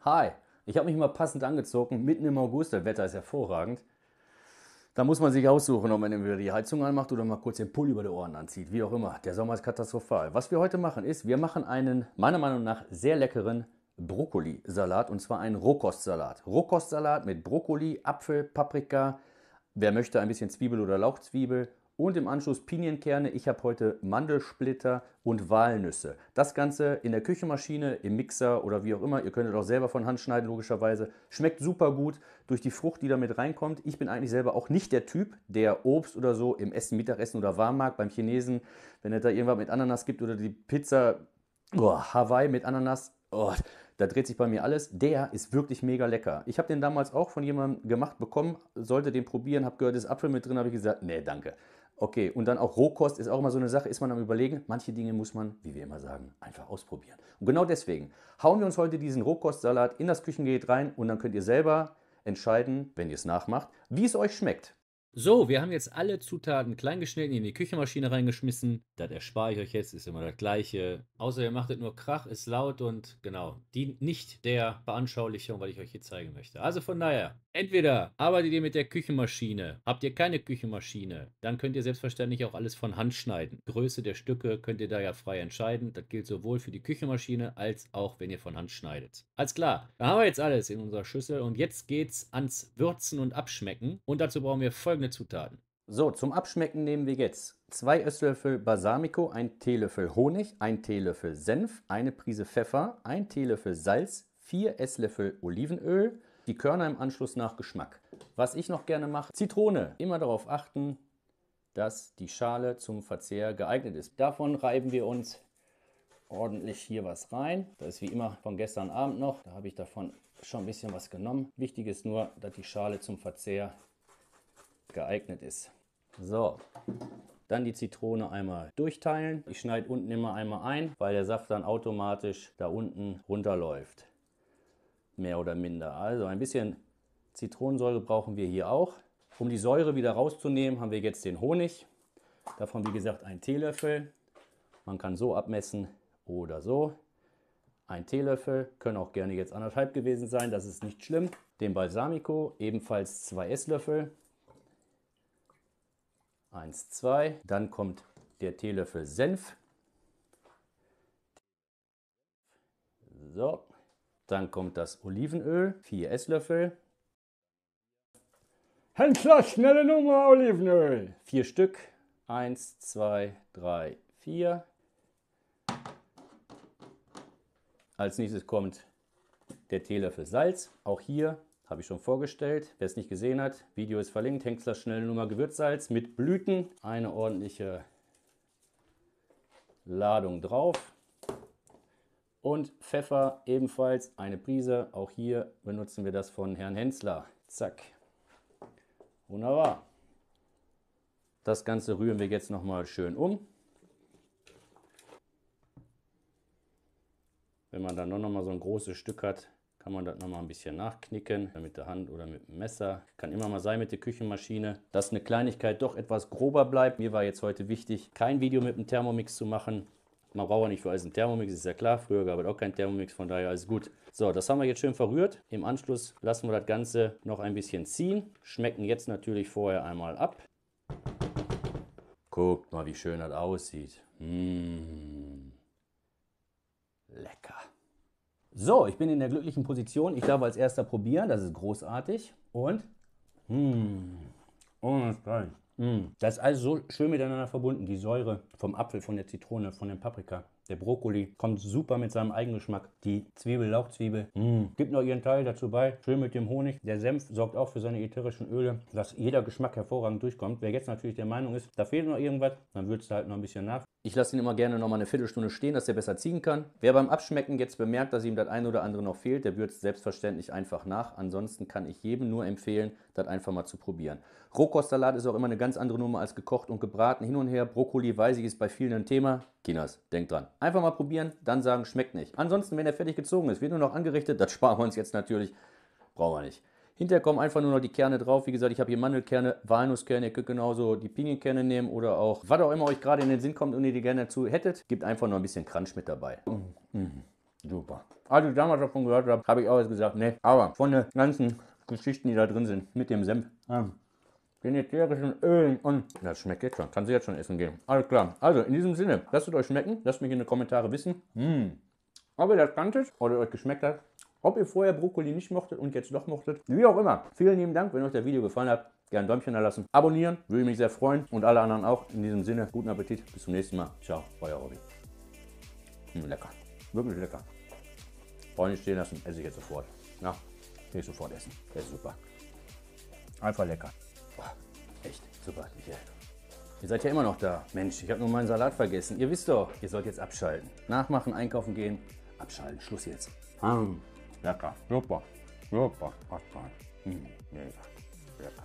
Hi, ich habe mich mal passend angezogen, mitten im August, das Wetter ist hervorragend. Da muss man sich aussuchen, ob man entweder die Heizung anmacht oder mal kurz den Pulli über die Ohren anzieht, wie auch immer. Der Sommer ist katastrophal. Was wir heute machen ist, wir machen einen, meiner Meinung nach, sehr leckeren Brokkolisalat und zwar einen Rohkostsalat. Rohkostsalat mit Brokkoli, Apfel, Paprika, wer möchte ein bisschen Zwiebel oder Lauchzwiebel und im Anschluss Pinienkerne. Ich habe heute Mandelsplitter und Walnüsse. Das Ganze in der Küchenmaschine, im Mixer oder wie auch immer. Ihr könntet auch selber von Hand schneiden, logischerweise. Schmeckt super gut durch die Frucht, die da mit reinkommt. Ich bin eigentlich selber auch nicht der Typ, der Obst oder so im Essen, Mittagessen oder warm mag. Beim Chinesen, wenn es da irgendwas mit Ananas gibt oder die Pizza Hawaii mit Ananas, da dreht sich bei mir alles. Der ist wirklich mega lecker. Ich habe den damals auch von jemandem gemacht bekommen, sollte den probieren, habe gehört, ist Apfel mit drin, habe ich gesagt, nee, danke. Okay, und dann auch Rohkost ist auch immer so eine Sache, ist man am Überlegen. Manche Dinge muss man, wie wir immer sagen, einfach ausprobieren. Und genau deswegen hauen wir uns heute diesen Rohkostsalat in das Küchengerät rein und dann könnt ihr selber entscheiden, wenn ihr es nachmacht, wie es euch schmeckt. So, wir haben jetzt alle Zutaten klein geschnitten in die Küchenmaschine reingeschmissen. Das erspare ich euch jetzt, ist immer das Gleiche. Außer ihr macht es nur Krach, ist laut und genau, dient nicht der Veranschaulichung, was ich euch hier zeigen möchte. Also von daher, entweder arbeitet ihr mit der Küchenmaschine, habt ihr keine Küchenmaschine, dann könnt ihr selbstverständlich auch alles von Hand schneiden. Größe der Stücke könnt ihr da ja frei entscheiden. Das gilt sowohl für die Küchenmaschine als auch, wenn ihr von Hand schneidet. Alles klar, da haben wir jetzt alles in unserer Schüssel und jetzt geht's ans Würzen und Abschmecken. Und dazu brauchen wir folgende Zutaten. So, zum Abschmecken nehmen wir jetzt 2 Esslöffel Balsamico, 1 Teelöffel Honig, 1 Teelöffel Senf, eine Prise Pfeffer, 1 Teelöffel Salz, 4 Esslöffel Olivenöl, die Körner im Anschluss nach Geschmack. Was ich noch gerne mache, Zitrone. Immer darauf achten, dass die Schale zum Verzehr geeignet ist. Davon reiben wir uns ordentlich hier was rein. Das ist wie immer von gestern Abend noch. Da habe ich davon schon ein bisschen was genommen. Wichtig ist nur, dass die Schale zum Verzehr geeignet ist. So, dann die Zitrone einmal durchteilen. Ich schneide unten immer einmal ein, weil der Saft dann automatisch da unten runterläuft. Mehr oder minder. Also ein bisschen Zitronensäure brauchen wir hier auch. Um die Säure wieder rauszunehmen, haben wir jetzt den Honig. Davon wie gesagt ein Teelöffel. Man kann so abmessen oder so. Ein Teelöffel, können auch gerne jetzt 1,5 gewesen sein, das ist nicht schlimm. Den Balsamico, ebenfalls 2 Esslöffel. 1, 2. Dann kommt der Teelöffel Senf. So. Dann kommt das Olivenöl, 4 Esslöffel. Händler, schnelle Nummer Olivenöl. 4 Stück. 1, 2, 3, 4. Als nächstes kommt der Teelöffel Salz. Auch hier habe ich schon vorgestellt. Wer es nicht gesehen hat, Video ist verlinkt. Hengstler schnelle Nummer Gewürzsalz mit Blüten. Eine ordentliche Ladung drauf. Und Pfeffer ebenfalls eine Prise. Auch hier benutzen wir das von Herrn Hensler. Zack. Wunderbar. Das Ganze rühren wir jetzt nochmal schön um. Wenn man dann noch mal so ein großes Stück hat, kann man das noch mal ein bisschen nachknicken, mit der Hand oder mit dem Messer. Kann immer mal sein mit der Küchenmaschine, dass eine Kleinigkeit doch etwas grober bleibt. Mir war jetzt heute wichtig, kein Video mit dem Thermomix zu machen. Man braucht ja nicht für alles einen Thermomix, ist ja klar. Früher gab es auch keinen Thermomix, von daher alles gut. So, das haben wir jetzt schön verrührt. Im Anschluss lassen wir das Ganze noch ein bisschen ziehen. Schmecken jetzt natürlich vorher einmal ab. Guckt mal, wie schön das aussieht. Lecker. So, ich bin in der glücklichen Position. Ich darf als erster probieren. Das ist großartig. Und? Oh, das ist geil. Das ist alles so schön miteinander verbunden. Die Säure vom Apfel, von der Zitrone, von dem Paprika. Der Brokkoli kommt super mit seinem Eigengeschmack. Die Zwiebel, Lauchzwiebel, gibt noch ihren Teil dazu bei. Schön mit dem Honig. Der Senf sorgt auch für seine ätherischen Öle, dass jeder Geschmack hervorragend durchkommt. Wer jetzt natürlich der Meinung ist, da fehlt noch irgendwas, dann würzt er halt noch ein bisschen nach. Ich lasse ihn immer gerne noch mal eine Viertelstunde stehen, dass er besser ziehen kann. Wer beim Abschmecken jetzt bemerkt, dass ihm das eine oder andere noch fehlt, der würzt selbstverständlich einfach nach. Ansonsten kann ich jedem nur empfehlen, das einfach mal zu probieren. Rohkostsalat ist auch immer eine ganz andere Nummer als gekocht und gebraten. Hin und her, Brokkoli, weiß ich, ist bei vielen ein Thema. Kinders, denkt dran. Einfach mal probieren, dann sagen, schmeckt nicht. Ansonsten, wenn er fertig gezogen ist, wird nur noch angerichtet. Das sparen wir uns jetzt natürlich. Brauchen wir nicht. Hinterher kommen einfach nur noch die Kerne drauf. Wie gesagt, ich habe hier Mandelkerne, Walnusskerne. Ihr könnt genauso die Pinienkerne nehmen oder auch, was auch immer euch gerade in den Sinn kommt und ihr die gerne dazu hättet. Gibt einfach noch ein bisschen Crunch mit dabei. Super. Als ich damals davon gehört habe, habe ich auch gesagt, ne, aber von den ganzen Geschichten, die da drin sind, mit dem Senf, den ätherischen Ölen und das schmeckt jetzt schon. Kannst du jetzt schon essen gehen. Alles klar. Also in diesem Sinne, lasst es euch schmecken. Lasst mich in den Kommentaren wissen, ob ihr das kanntet oder euch geschmeckt hat. Ob ihr vorher Brokkoli nicht mochtet und jetzt doch mochtet. Wie auch immer. Vielen lieben Dank. Wenn euch das Video gefallen hat, gerne ein Däumchen da lassen. Abonnieren, würde mich sehr freuen. Und alle anderen auch. In diesem Sinne, guten Appetit. Bis zum nächsten Mal. Ciao, euer Robby. Lecker. Wirklich lecker. Freunde stehen lassen, esse ich jetzt sofort. Ja, will ich sofort essen. Der ist super. Einfach lecker. Boah, echt super. Ihr seid ja immer noch da. Mensch, ich habe nur meinen Salat vergessen. Ihr wisst doch, ihr sollt jetzt abschalten. Nachmachen, einkaufen gehen. Abschalten. Schluss jetzt. Lecker. Super. Super. Mega. Lecker.